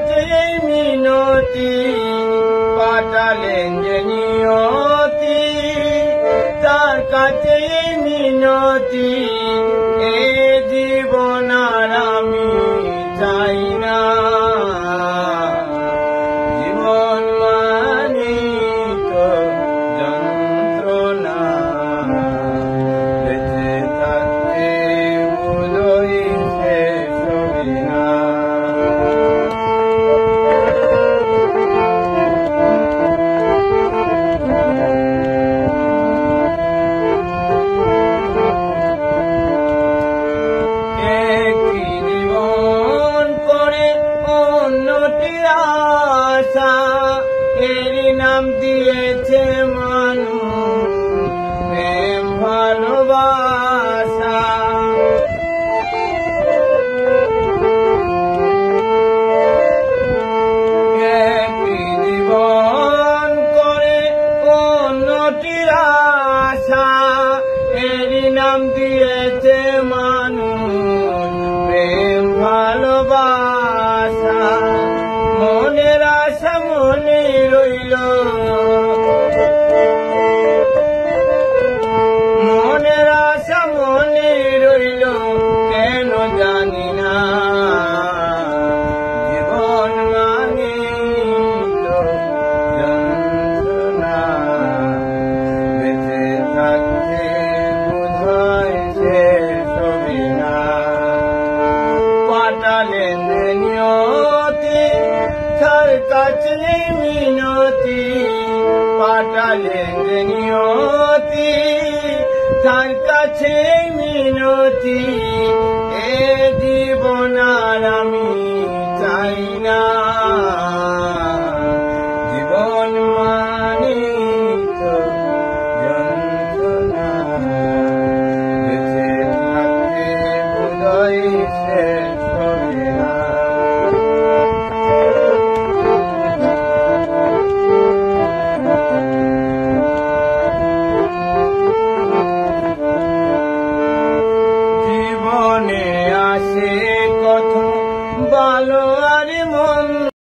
কাছে মিনতি পাঠালেন যে নিয়তি, তার কাছে মিনতি এ জীবন আর আমি চাই না। জীবন মানে তো যন্ত্রণা, বেঁচে থাকতে বোধহয় শেষ হবে না। এর নাম দিয়েছে মানুষ প্রেম ভালোবাসা। একটি জীবন করে অন্যটির আশা, এর নাম দিয়েছে মানুষ প্রেম ভালোবাসা। মনের আশা মনে রইল, মনের আশা মনে রইল, কেন জানি না। জীবন মানে তো যন্ত্রণা, বেঁচে থাকতে বোধহয় শেষ হবে না। পাঠালেন নিয়তি, তার কাছে মিনতি পাঠালেন নিয়তি, তার কাছে মিনতি এ জীবন আর আমি চাই না।